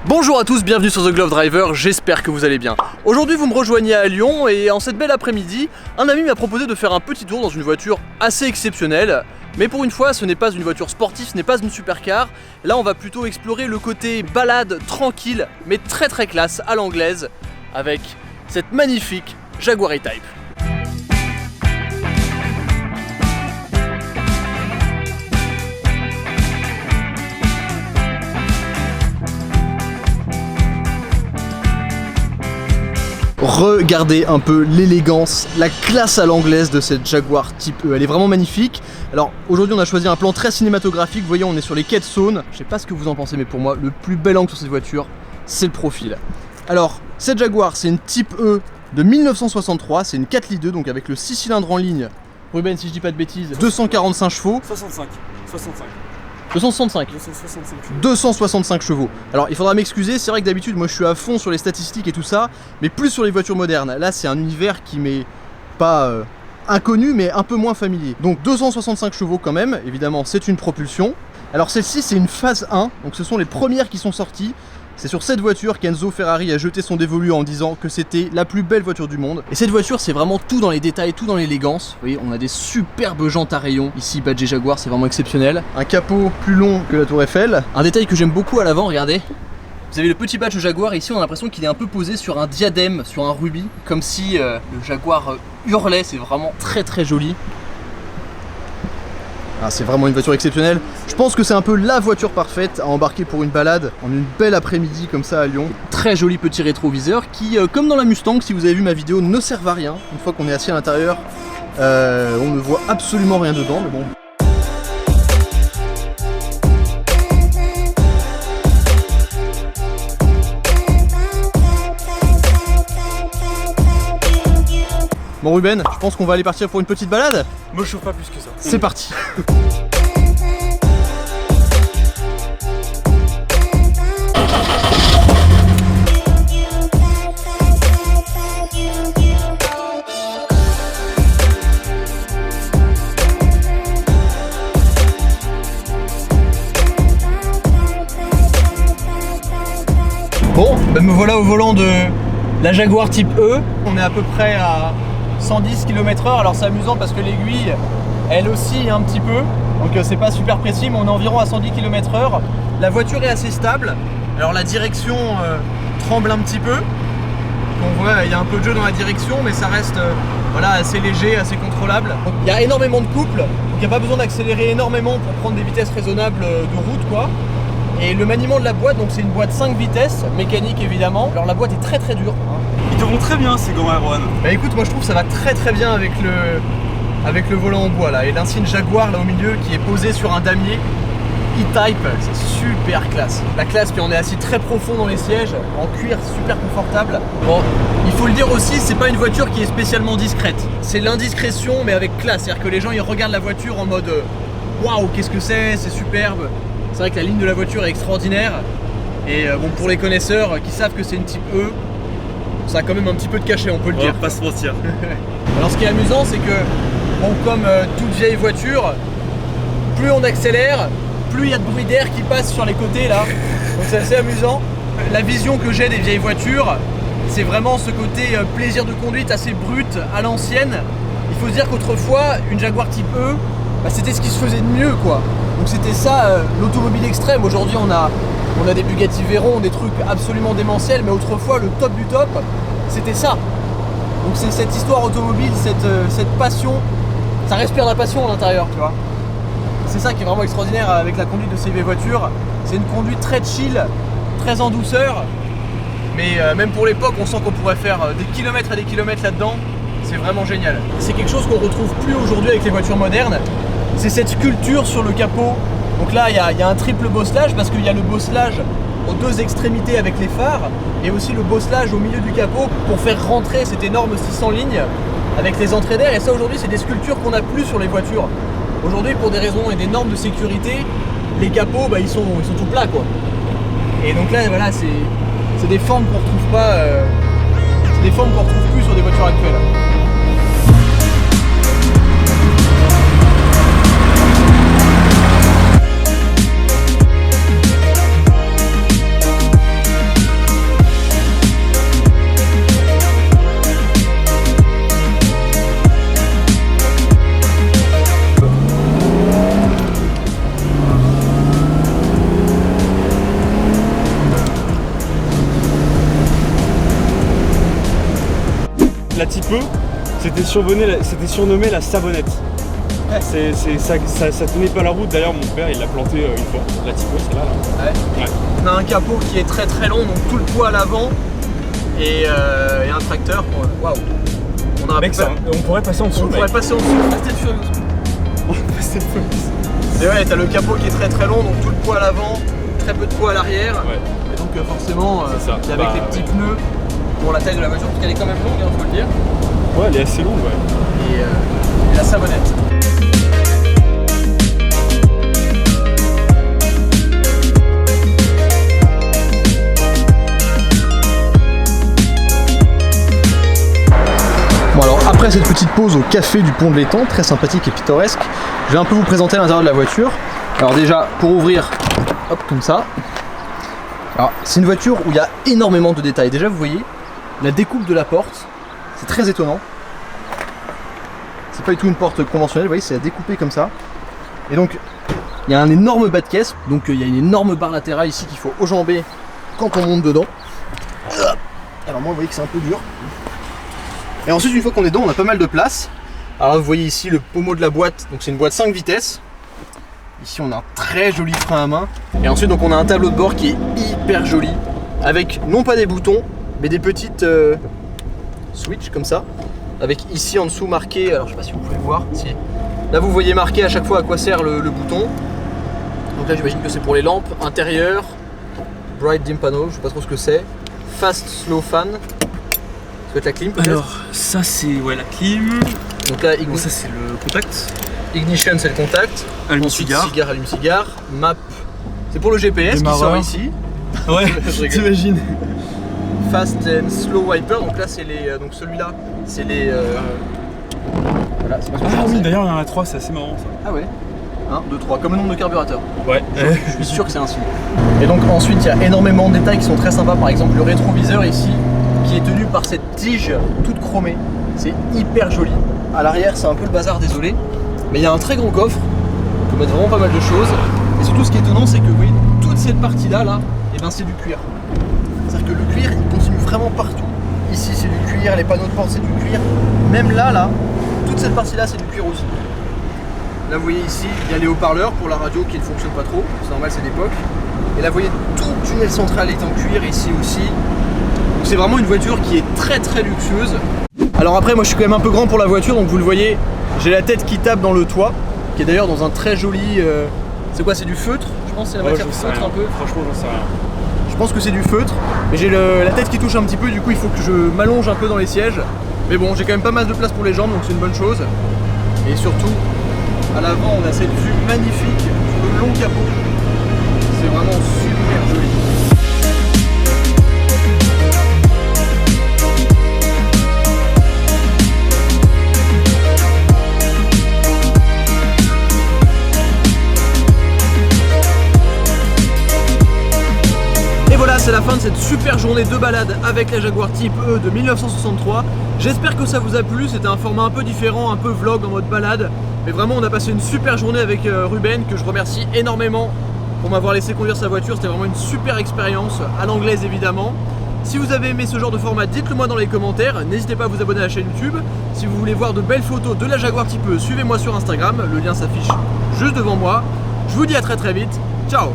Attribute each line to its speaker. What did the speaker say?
Speaker 1: Bonjour à tous, bienvenue sur The Glove Driver, j'espère que vous allez bien. Aujourd'hui vous me rejoignez à Lyon et en cette belle après-midi, un ami m'a proposé de faire un petit tour dans une voiture assez exceptionnelle. Mais pour une fois, ce n'est pas une voiture sportive, ce n'est pas une supercar. Là on va plutôt explorer le côté balade tranquille, mais très classe à l'anglaise, avec cette magnifique Jaguar E-Type. Regardez un peu l'élégance, la classe à l'anglaise de cette Jaguar Type E, elle est vraiment magnifique. Alors aujourd'hui on a choisi un plan très cinématographique, vous voyez on est sur les quais de Saône. Je sais pas ce que vous en pensez mais pour moi le plus bel angle sur cette voiture c'est le profil. Alors cette Jaguar c'est une Type E de 1963, c'est une 4 litres 2 donc avec le 6 cylindres en ligne. Ruben si je dis pas de bêtises, 245 chevaux. 265 chevaux. Alors il faudra m'excuser, c'est vrai que d'habitude moi je suis à fond sur les statistiques et tout ça, mais plus sur les voitures modernes. Là c'est un univers qui m'est pas inconnu mais un peu moins familier. Donc 265 chevaux quand même, évidemment c'est une propulsion. Alors celle-ci c'est une phase 1, donc ce sont les premières qui sont sorties. C'est sur cette voiture qu'Enzo Ferrari a jeté son dévolu en disant que c'était la plus belle voiture du monde. Et cette voiture c'est vraiment tout dans les détails, tout dans l'élégance. Vous voyez on a des superbes jantes à rayons. Ici badgé Jaguar c'est vraiment exceptionnel. Un capot plus long que la tour Eiffel. Un détail que j'aime beaucoup à l'avant, regardez. Vous avez le petit badge Jaguar, ici on a l'impression qu'il est un peu posé sur un diadème, sur un rubis. Comme si le Jaguar hurlait, c'est vraiment très joli. Ah, c'est vraiment une voiture exceptionnelle. Je pense que c'est un peu la voiture parfaite à embarquer pour une balade en une belle après-midi comme ça à Lyon. Très joli petit rétroviseur qui, comme dans la Mustang, si vous avez vu ma vidéo, ne servent à rien. Une fois qu'on est assis à l'intérieur, on ne voit absolument rien dedans, mais bon. Bon Ruben, je pense qu'on va aller partir pour une petite balade.
Speaker 2: Moi je chauffe pas plus que ça.
Speaker 1: C'est parti. Bon, ben me voilà au volant de la Jaguar Type E. On est à peu près à 110 km/h, alors c'est amusant parce que l'aiguille elle oscille un petit peu, donc c'est pas super précis mais on est environ à 110 km/h. La voiture est assez stable, alors la direction tremble un petit peu, on voit il y a un peu de jeu dans la direction mais ça reste voilà, assez léger, assez contrôlable. Il y a énormément de couple, donc il n'y a pas besoin d'accélérer énormément pour prendre des vitesses raisonnables de route quoi. Et le maniement de la boîte, donc c'est une boîte 5 vitesses, mécanique évidemment. Alors la boîte est très dure.
Speaker 2: Ils te vont très bien ces gants Erwan.
Speaker 1: Bah écoute, moi je trouve que ça va très bien avec le volant en bois là. Et l'insigne Jaguar là au milieu qui est posé sur un damier E-Type, c'est super classe. La classe, puis on est assis très profond dans les sièges, en cuir super confortable. Bon, il faut le dire aussi, c'est pas une voiture qui est spécialement discrète. C'est l'indiscrétion mais avec classe, c'est-à-dire que les gens ils regardent la voiture en mode waouh, qu'est-ce que c'est superbe. C'est vrai que la ligne de la voiture est extraordinaire. Et bon, pour les connaisseurs qui savent que c'est une Type E, ça a quand même un petit peu de cachet, on peut le dire.
Speaker 2: Pas se mentir.
Speaker 1: Alors ce qui est amusant, c'est que, bon, comme toute vieille voiture, plus on accélère, plus il y a de bruit d'air qui passe sur les côtés là. Donc c'est assez amusant. La vision que j'ai des vieilles voitures, c'est vraiment ce côté plaisir de conduite assez brut à l'ancienne. Il faut se dire qu'autrefois, une Jaguar Type E, bah, c'était ce qui se faisait de mieux quoi. Donc c'était ça l'automobile extrême. Aujourd'hui on a des Bugatti Veyron, des trucs absolument démentiels, mais autrefois le top du top c'était ça. Donc c'est cette histoire automobile, cette passion, ça respire la passion à l'intérieur, tu vois. C'est ça qui est vraiment extraordinaire avec la conduite de ces vieilles voitures. C'est une conduite très chill, très en douceur, mais même pour l'époque on sent qu'on pourrait faire des kilomètres et des kilomètres là-dedans. C'est vraiment génial. C'est quelque chose qu'on retrouve plus aujourd'hui avec les voitures modernes. C'est cette sculpture sur le capot. Donc là il y a un triple bosselage parce qu'il y a le bosselage aux deux extrémités avec les phares et aussi le bosselage au milieu du capot pour faire rentrer cette énorme 600 lignes avec les entrées d'air. Et ça aujourd'hui c'est des sculptures qu'on n'a plus sur les voitures. Aujourd'hui pour des raisons et des normes de sécurité, les capots bah, ils sont tout plats quoi. Et donc là voilà c'est des formes qu'on retrouve pas, c'est des formes qu'on retrouve plus sur des voitures actuelles.
Speaker 2: la Type E, c'était surnommé la savonnette. Ça tenait pas la route, d'ailleurs mon père il l'a planté une fois, la Type E, celle-là. Là.
Speaker 1: Ouais. On a un capot qui est très très long, donc tout le poids à l'avant et un tracteur. Waouh!
Speaker 2: On pourrait passer en dessous.
Speaker 1: On pourrait passer en dessous, Fast and Furious.
Speaker 2: On va passer le focus.
Speaker 1: Et ouais, t'as le capot qui est très très long, donc tout le poids à l'avant, très peu de poids à l'arrière.
Speaker 2: Ouais.
Speaker 1: Et donc forcément,
Speaker 2: c'est
Speaker 1: avec les petits pneus pour la taille de la voiture, parce qu'elle est quand même longue, faut le dire.
Speaker 2: Ouais, elle est assez longue, ouais.
Speaker 1: Et la savonnette. Bon alors après cette petite pause au café du pont de l'Étang, très sympathique et pittoresque, je vais un peu vous présenter l'intérieur de la voiture. Alors déjà pour ouvrir, hop comme ça. Alors c'est une voiture où il y a énormément de détails. Déjà vous voyez la découpe de la porte, c'est très étonnant. C'est pas du tout une porte conventionnelle, vous voyez c'est découpé comme ça. Et donc il y a un énorme bas de caisse, donc il y a une énorme barre latérale ici qu'il faut enjamber quand on monte dedans. Alors moi vous voyez que c'est un peu dur. Et ensuite une fois qu'on est dedans on a pas mal de place. Alors là, vous voyez ici le pommeau de la boîte, donc c'est une boîte 5 vitesses. Ici on a un très joli frein à main. Et ensuite donc on a un tableau de bord qui est hyper joli. Avec non pas des boutons mais des petites switch comme ça. Avec ici en dessous marqué, alors je sais pas si vous pouvez voir, si. Là vous voyez marqué à chaque fois à quoi sert le bouton. Donc là j'imagine que c'est pour les lampes intérieures. Bright dim panel, je sais pas trop ce que c'est. Fast slow fan. Ça doit être la clim peut-être.
Speaker 2: Alors ça c'est la clim.
Speaker 1: Donc là
Speaker 2: Bon, ça c'est le contact.
Speaker 1: ignition c'est le contact.
Speaker 2: Allume-cigare.
Speaker 1: Cigare, allume-cigare. Map c'est pour le GPS qui sort ici.
Speaker 2: Ouais,
Speaker 1: Je rigole.
Speaker 2: t'imagines.
Speaker 1: Fast and slow wiper, donc là c'est les. Donc celui-là c'est les. Voilà, c'est pas ce que je
Speaker 2: Ah
Speaker 1: pensais.
Speaker 2: oui, d'ailleurs il y en a 3, c'est assez marrant ça.
Speaker 1: Ah ouais. 1, 2, 3, comme le nombre de carburateurs.
Speaker 2: Ouais.
Speaker 1: Je suis sûr que c'est ainsi. Et donc ensuite il y a énormément de détails qui sont très sympas, par exemple le rétroviseur ici qui est tenu par cette tige toute chromée. C'est hyper joli. À l'arrière c'est un peu le bazar, désolé. Mais il y a un très grand coffre, on peut mettre vraiment pas mal de choses. Et surtout ce qui est étonnant c'est que vous voyez toute cette partie là, et ben c'est du cuir. C'est-à-dire que le cuir il continue vraiment partout. Ici c'est du cuir, les panneaux de porte c'est du cuir. Même là, toute cette partie là c'est du cuir aussi. Là vous voyez ici, il y a les haut-parleurs pour la radio qui ne fonctionne pas trop, c'est normal, c'est d'époque. Et là vous voyez tout le tunnel central est en cuir ici aussi. Donc c'est vraiment une voiture qui est très très luxueuse. Alors après moi je suis quand même un peu grand pour la voiture, donc vous le voyez, j'ai la tête qui tape dans le toit, qui est d'ailleurs dans un très joli... c'est quoi, c'est du feutre? Je pense que c'est la matière feutre un peu.
Speaker 2: Franchement j'en sais rien.
Speaker 1: Je pense que c'est du feutre, mais j'ai la tête qui touche un petit peu, du coup il faut que je m'allonge un peu dans les sièges. Mais bon, j'ai quand même pas mal de place pour les jambes, donc c'est une bonne chose. Et surtout, à l'avant, on a cette vue magnifique sur le long capot. C'est vraiment super joli. Et voilà, c'est la fin de cette super journée de balade avec la Jaguar Type E de 1963. J'espère que ça vous a plu, c'était un format un peu différent, un peu vlog en mode balade. Mais vraiment on a passé une super journée avec Ruben, que je remercie énormément pour m'avoir laissé conduire sa voiture. C'était vraiment une super expérience, à l'anglaise évidemment. Si vous avez aimé ce genre de format, dites-le moi dans les commentaires. N'hésitez pas à vous abonner à la chaîne YouTube. Si vous voulez voir de belles photos de la Jaguar Type E, suivez-moi sur Instagram, le lien s'affiche juste devant moi. Je vous dis à très vite, ciao.